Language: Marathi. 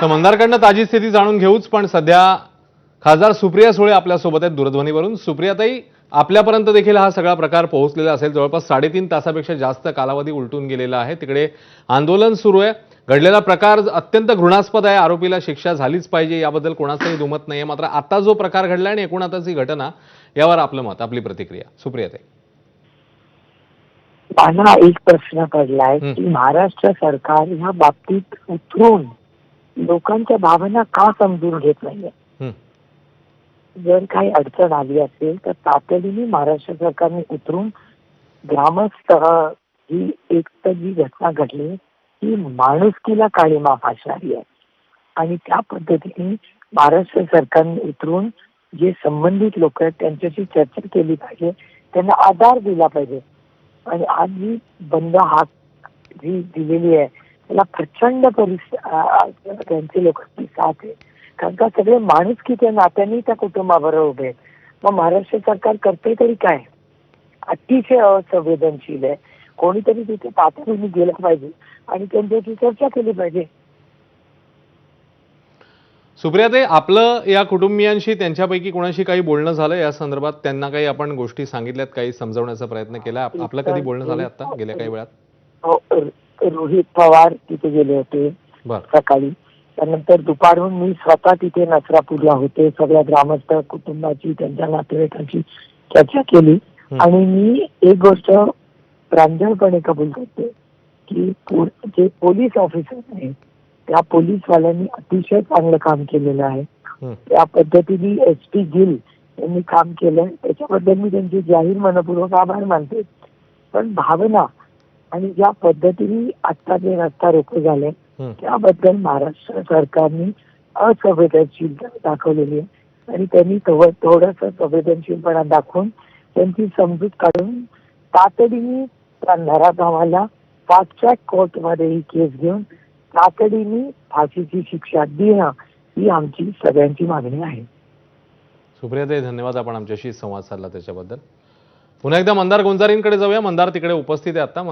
तर मंदारकडनं ताजी स्थिती जाणून घेऊच, पण सध्या खासदार सुप्रिया सुळे आपल्यासोबत आहेत दूरध्वनीवरून. सुप्रियाताई, आपल्यापर्यंत देखील हा सगळा प्रकार पोहोचलेला असेल. जवळपास 3.5 तासापेक्षा जास्त कालावधी उलटून गेलेला आहे. तिकडे आंदोलन सुरू आहे. घडलेला प्रकार अत्यंत घृणास्पद आहे. आरोपीला शिक्षा झालीच पाहिजे, याबद्दल कोणाचंही दुमत नाहीये. मात्र आता जो प्रकार घडला आणि एकूण आताची घटना, यावर आपलं मत, आपली प्रतिक्रिया. सुप्रियाताई, मला एक प्रश्न पडलाय की महाराष्ट्र सरकार ह्या बाबतीत उतरून लोकांच्या भावना का समजून घेत नाहीये. जर काही अडचण आली असेल तर तातडीने महाराष्ट्र सरकारने उतरून ग्रामस्थ ही एक तर जी घटना घडली ही माणुसकीला काळीमा फासणारी आहे आणि त्या पद्धतीने महाराष्ट्र सरकारने उतरून जे संबंधित लोक आहेत त्यांच्याशी चर्चा केली पाहिजे, त्यांना आधार दिला पाहिजे. आणि आज जी बंद हाक जी दिलेली आहे त्याला प्रचंड त्यांचे लोकांची साथ आहे, कारण का सगळे माणुसकीच्या नात्याने त्या कुटुंबाबरोबर उभे आहेत. मग महाराष्ट्र सरकार करते तरी काय? अतिशय असंवेदनशील आहे. कोणीतरी तिथे तातडीने गेलं पाहिजे आणि त्यांच्याशी चर्चा केली पाहिजे. सुप्रियाताई, आपलं या कुटुंबियांशी त्यांच्यापैकी कोणाशी काही बोलणं झालं या संदर्भात? त्यांना काही आपण गोष्टी सांगितल्यात, काही समजवण्याचा प्रयत्न केला? आपलं कधी बोलणं झालंय आता गेल्या काही वेळात? हो, रोहित पवार तिथे गेले होते सकाळी. त्यानंतर दुपारून मी स्वतः तिथे नसरापूरला होते. सगळ्या ग्रामस्थ कुटुंबाची, त्यांच्या नातेवाईकांची चर्चा केली आणि मी एक गोष्ट प्रांजळपणे कबूल करते की जे पोलीस ऑफिसर आहेत त्या पोलीसवाल्यांनी अतिशय चांगलं काम केलेलं आहे. त्या पद्धतीने SP गिल यांनी काम केलं, त्याच्याबद्दल मी त्यांचे जाहीर मनपूर्वक आभार मानते. पण भावना आणि ज्या पद्धतीने आता जे रस्ता रोको झाले त्याबद्दल महाराष्ट्र सरकारने असंवेदनशीलता दाखवलेली आहे आणि त्यांनी थोडस संवेदनशीलपणा दाखवून त्यांची समजूत काढून तातडीने त्या नराधमाला फास्ट ट्रॅक कोर्टमध्ये ही केस घेऊन तातडीने फाशीची शिक्षा देणं ही आमची सगळ्यांची मागणी आहे. सुप्रियाताई, धन्यवाद, आपण आमच्याशी संवाद साधला त्याच्याबद्दल. पुन्हा एकदा मंदार गोंजारींकडे जाऊया. मंदार तिकडे उपस्थित आहे आता.